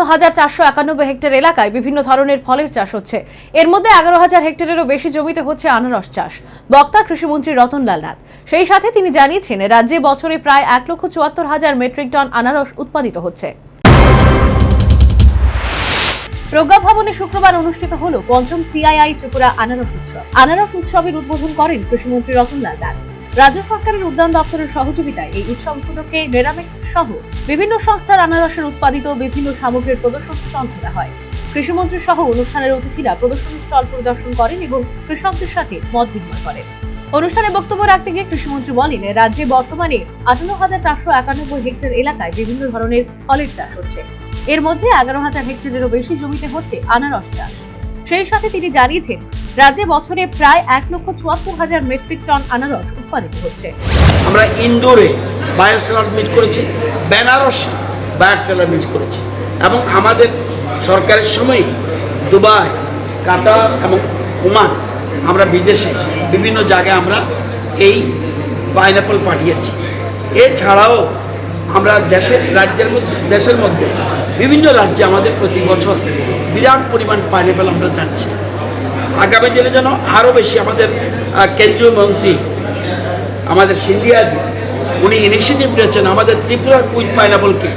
18,491 hectare এলাকায় বিভিন্ন ধরনের ফলের চাষ হচ্ছে। এর মধ্যে 11,000 হেক্টরেরও বেশি জমিতে হচ্ছে আনারস চাষ। বক্তা কৃষিমন্ত্রী রতনলাল নাথ। সেই সাথে তিনি জানিয়েছেন, রাজ্যে বছরে প্রায় 1,74,000 মেট্রিক টন আনারস উৎপাদিত হচ্ছে। প্রজ্ঞা ভবনে শুক্রবার অনুষ্ঠিত হল পঞ্চম সিআইআই ত্রিপুরা আনারস উৎসব। আনারস উৎসবের উদ্বোধন করেন কৃষিমন্ত্রী রতনলাল নাথ। রাজ্য সরকারের উদ্যান দপ্তরের সহযোগিতায় এই উৎসব উপলক্ষে নেরামিক্স সহ বিভিন্ন সংস্থার আনারসের উৎপাদিত বিভিন্ন সামগ্রীর প্রদর্শনী স্টল খোলা হয়। কৃষিমন্ত্রী সহ অনুষ্ঠানের অতিথিরা প্রদর্শনী স্টল পরিদর্শন করেন এবং কৃষকদের সাথে মত বিনিময় করেন। অনুষ্ঠানে বক্তব্য রাখতে গিয়ে কৃষিমন্ত্রী বলেন, রাজ্যে বর্তমানে 18,491 হেক্টর এলাকায় বিভিন্ন ধরনের ফলের চাষ হচ্ছে। এর মধ্যে 11,000 হেক্টরেরও বেশি জমিতে হচ্ছে আনারস চাষ। সেই সাথে তিনি জানিয়েছেন, রাজ্যে বছরে প্রায় 1,74,000 মেট্রিক টন আনারস উৎপাদিত হচ্ছে। আমরা ইন্দোরে বায়ার সেলার মিট করেছি, বেনারসে বায়ার সেলার মিট করেছি এবং আমাদের সরকারের সময় দুবাই, কাতার এবং ওমান আমরা বিদেশে বিভিন্ন জায়গায় আমরা এই পাইনাপল পাঠিয়েছি। এছাড়াও আমরা দেশের মধ্যে বিভিন্ন রাজ্যে আমাদের প্রতি বছর বিরাট পরিমাণ পাইনাপল আমরা যাচ্ছি। আগামী দিনে যেন আরও বেশি আমাদের কেন্দ্রীয় মন্ত্রী আমাদের সিন্ধিয়াজি উনি ইনিশিয়েটিভ নিয়েছেন আমাদের ত্রিপুরার কুইজ পাইনাপলকে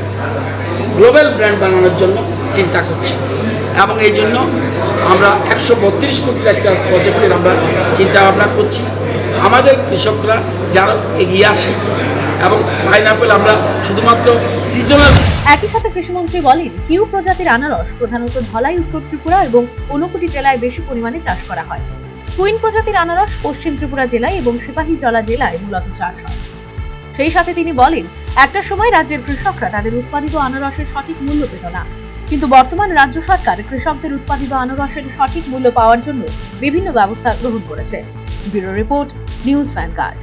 গ্লোবাল ব্র্যান্ড বানানোর জন্য চিন্তা করছি এবং এই জন্য আমরা 132 কোটি একটা প্রজেক্টের আমরা চিন্তা ভাবনা করছি। আমাদের কৃষকরা যারা এগিয়ে আসে এবং পাইনাপল আমরা শুধুমাত্র সিজনাল। একই সাথে কৃষিমন্ত্রী বলেন, কিউ প্রজাতির আনারস প্রধানত ধলাই, উত্তর ত্রিপুরা এবং ঊনকোটি জেলায় বেশি পরিমাণে চাষ করা হয়। কুইন প্রজাতির আনারস পশ্চিম ত্রিপুরা জেলায় এবং সিপাহীজলা জেলায় মূলত চাষ হয়। সেই সাথে তিনি বলেন, একটা সময় রাজ্যের কৃষকরা তাদের উৎপাদিত আনারসের সঠিক মূল্য পেত না, কিন্তু বর্তমান রাজ্য সরকার কৃষকদের উৎপাদিত আনারসের সঠিক মূল্য পাওয়ার জন্য বিভিন্ন ব্যবস্থা গ্রহণ করেছে। Bureau report, news vanguard.